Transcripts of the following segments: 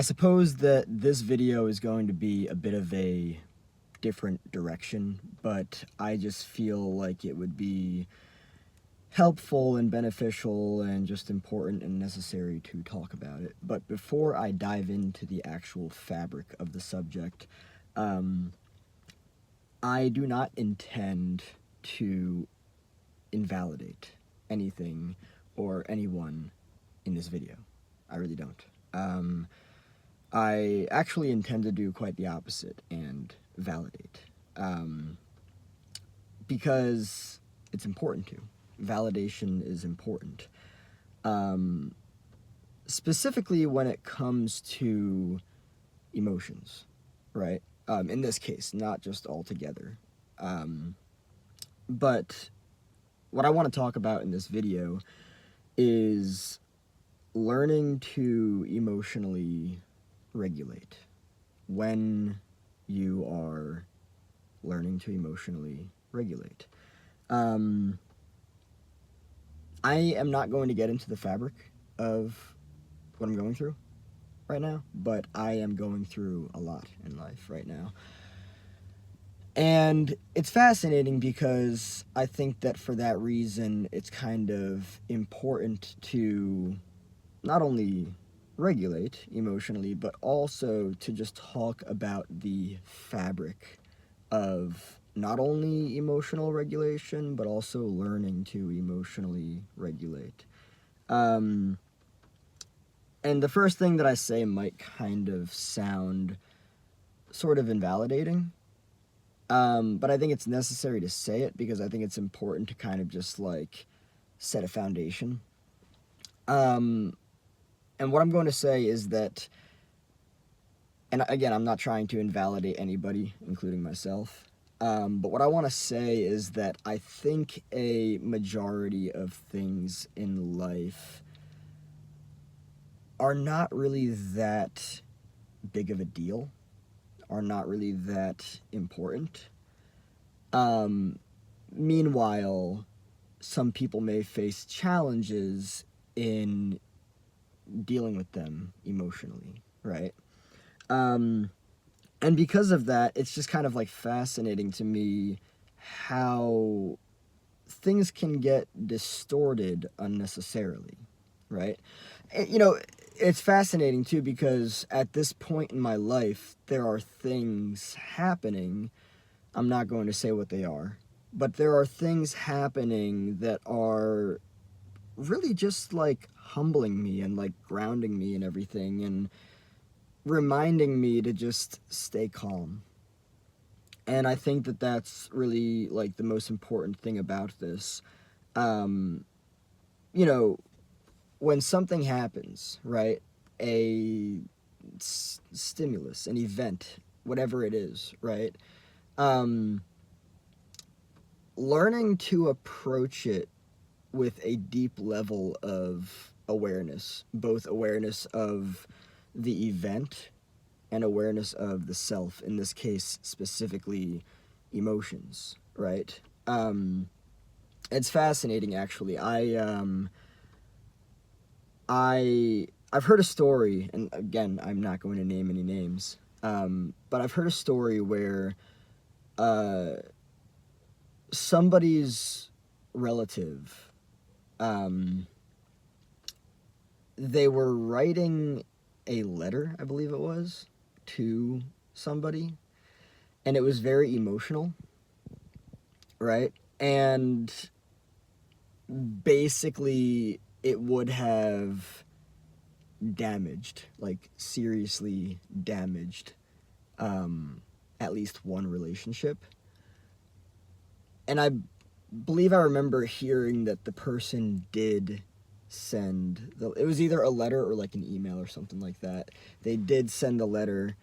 I suppose that this video is going to be a bit of a different direction, but I just feel like it would be helpful and beneficial and just important and necessary to talk about it. But before I dive into the actual fabric of the subject, I do not intend to invalidate anything or anyone in this video. I really don't. I actually intend to do quite the opposite and validate, because it's important to. Validation is important, specifically when it comes to emotions, right? In this case, not just altogether. But what I want to talk about in this video is learning to emotionally regulate. When you are learning to emotionally regulate. I am not going to get into the fabric of what I'm going through right now, but I am going through a lot in life right now. And it's fascinating because I think that for that reason, it's kind of important to not only regulate emotionally, but also to just talk about the fabric of not only emotional regulation, but also learning to emotionally regulate. And the first thing that I say might kind of sound sort of invalidating, but I think it's necessary to say it because I think it's important to kind of just like set a foundation. And what I'm going to say is that, and again, I'm not trying to invalidate anybody, including myself, but what I want to say is that I think a majority of things in life are not really that big of a deal, are not really that important. Meanwhile, some people may face challenges in dealing with them emotionally, right? And because of that, it's just kind of like fascinating to me how things can get distorted unnecessarily, right? You know, it's fascinating too because at this point in my life, there are things happening. I'm not going to say what they are, but there are things happening that are really just like humbling me and like grounding me and everything and reminding me to just stay calm. And I think that that's really like the most important thing about this. You know, when something happens, right? A stimulus, an event, whatever it is, right? Learning to approach it with a deep level of awareness, both awareness of the event and awareness of the self, in this case, specifically emotions, right? It's fascinating, actually. I've heard a story, and again, I'm not going to name any names, but I've heard a story where somebody's relative, they were writing a letter, I believe it was, to somebody, and it was very emotional, right? And basically, it would have damaged, like seriously damaged, at least one relationship. And I believe I remember hearing that the person did send it was either a letter or like an email or something like that. They did send a letter,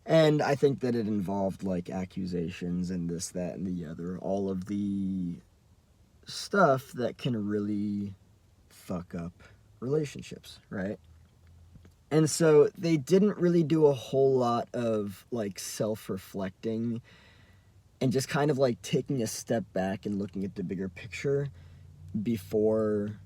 and I think that it involved like accusations and this, that, and the other, all of the stuff that can really fuck up relationships, right? And so they didn't really do a whole lot of like self-reflecting and just kind of like taking a step back and looking at the bigger picture before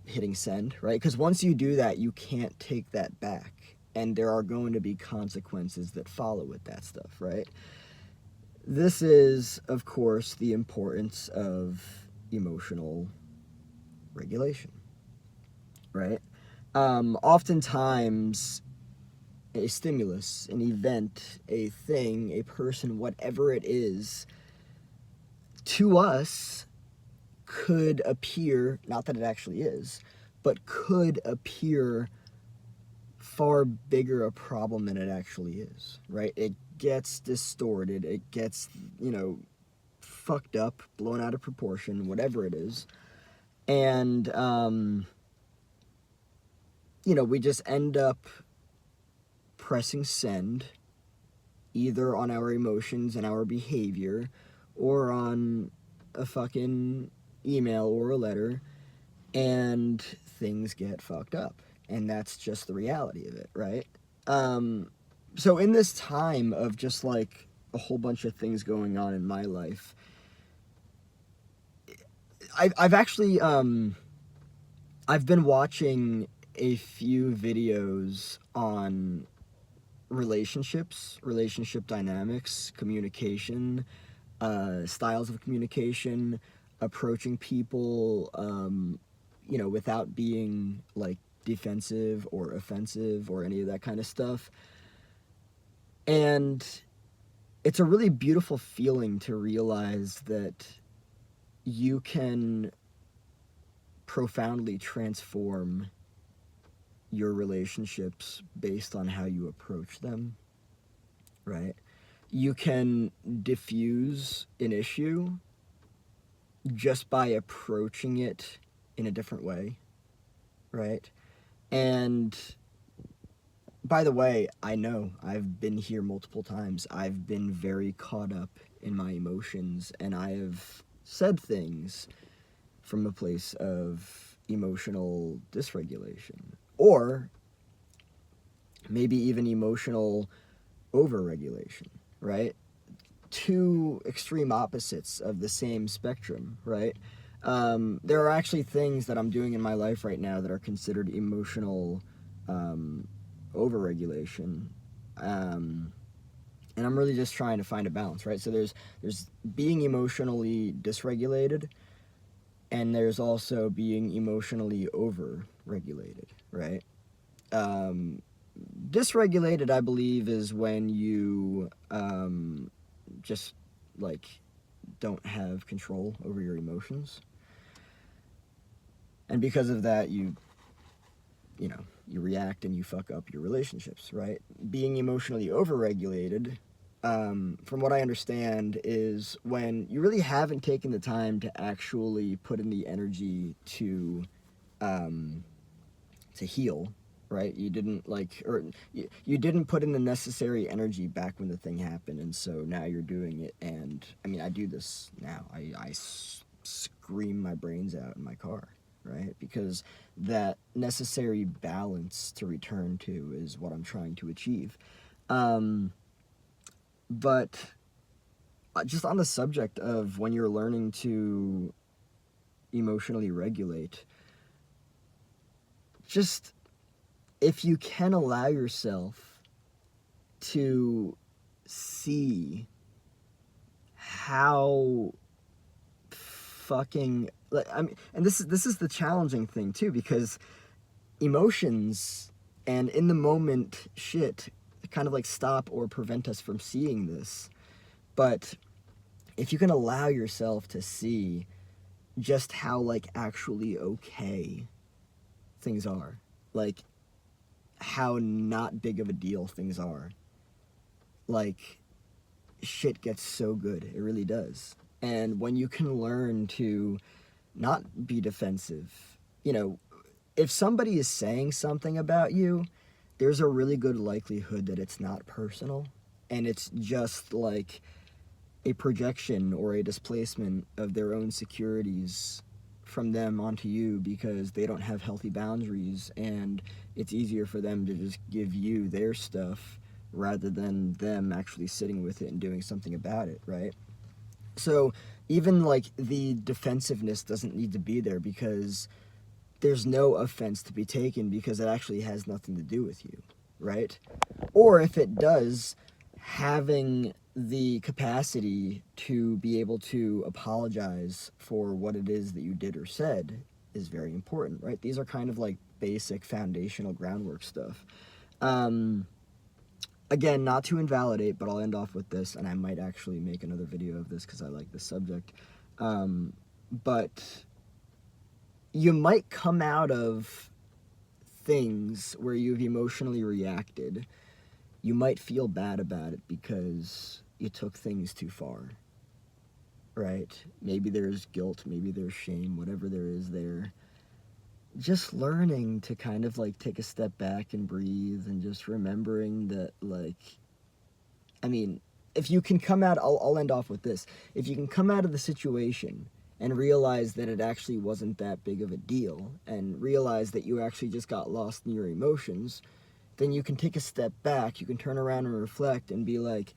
hitting send, right? Because once you do that, you can't take that back and there are going to be consequences that follow with that stuff, right? This is, of course, the importance of emotional regulation, right? Oftentimes, a stimulus, an event, a thing, a person, whatever it is, to us could appear, not that it actually is, but could appear far bigger a problem than it actually is, right? It gets distorted, it gets, fucked up, blown out of proportion, whatever it is. And, we just end up pressing send either on our emotions and our behavior or on a fucking email or a letter, and things get fucked up. And that's just the reality of it, right? So in this time of just like a whole bunch of things going on in my life, I've actually I've been watching a few videos on relationships, relationship dynamics, communication, styles of communication, approaching people, without being like defensive or offensive or any of that kind of stuff. And it's a really beautiful feeling to realize that you can profoundly transform your relationships based on how you approach them, right? You can diffuse an issue just by approaching it in a different way, right? And by the way, I know I've been here multiple times. I've been very caught up in my emotions, and I have said things from a place of emotional dysregulation, or maybe even emotional overregulation, right? Two extreme opposites of the same spectrum, right? There are actually things that I'm doing in my life right now that are considered emotional overregulation, and I'm really just trying to find a balance, right? So there's being emotionally dysregulated, and there's also being emotionally overregulated, right? Dysregulated, I believe, is when you just like don't have control over your emotions, and because of that, you react and you fuck up your relationships, right? Being emotionally overregulated, from what I understand, is when you really haven't taken the time to actually put in the energy to heal, right? You didn't you didn't put in the necessary energy back when the thing happened, and so now you're doing it. And I mean, I do this now. I scream my brains out in my car, right? Because that necessary balance to return to is what I'm trying to achieve. But just on the subject of when you're learning to emotionally regulate, just if you can allow yourself to see how fucking, and this is the challenging thing too, because emotions and in the moment shit kind of like stop or prevent us from seeing this. But if you can allow yourself to see just how like actually okay things are, like how not big of a deal things are, like shit gets so good. It really does. And when you can learn to not be defensive, if somebody is saying something about you, there's a really good likelihood that it's not personal, and it's just like a projection or a displacement of their own insecurities from them onto you, because they don't have healthy boundaries, and it's easier for them to just give you their stuff rather than them actually sitting with it and doing something about it, right? So even like the defensiveness doesn't need to be there, because there's no offense to be taken, because it actually has nothing to do with you, right? Or if it does, having the capacity to be able to apologize for what it is that you did or said is very important, right? These are kind of like basic foundational groundwork stuff. Again, not to invalidate, but I'll end off with this, and I might actually make another video of this because I like this subject. But you might come out of things where you've emotionally reacted. You might feel bad about it because you took things too far, right? Maybe there's guilt, maybe there's shame, whatever there is there. Just learning to kind of like take a step back and breathe, and just remembering that, like, I mean, if you can come out, I'll end off with this. If you can come out of the situation and realize that it actually wasn't that big of a deal, and realize that you actually just got lost in your emotions, then you can take a step back, you can turn around and reflect and be like,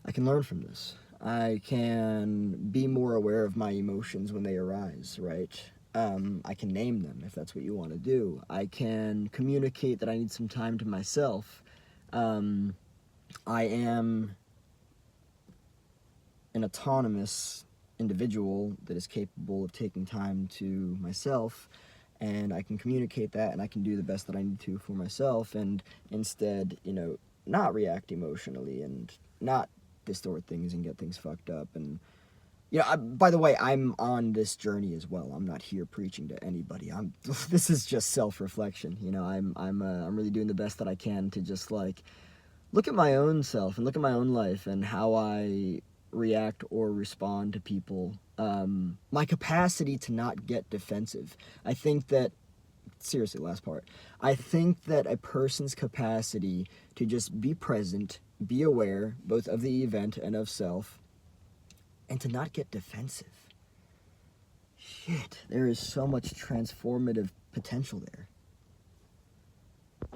I can learn from this. I can be more aware of my emotions when they arise, right? I can name them if that's what you want to do. I can communicate that I need some time to myself. I am an autonomous individual that is capable of taking time to myself, and I can communicate that, and I can do the best that I need to for myself, and instead, not react emotionally and not distort things and get things fucked up. And by the way, I'm on this journey as well. I'm not here preaching to anybody. This is just self-reflection. I'm really doing the best that I can to just like look at my own self and look at my own life and how I react or respond to people. My capacity to not get defensive. I think that, seriously, last part. I think that a person's capacity to just be present, be aware, both of the event and of self, and to not get defensive. Shit, there is so much transformative potential there.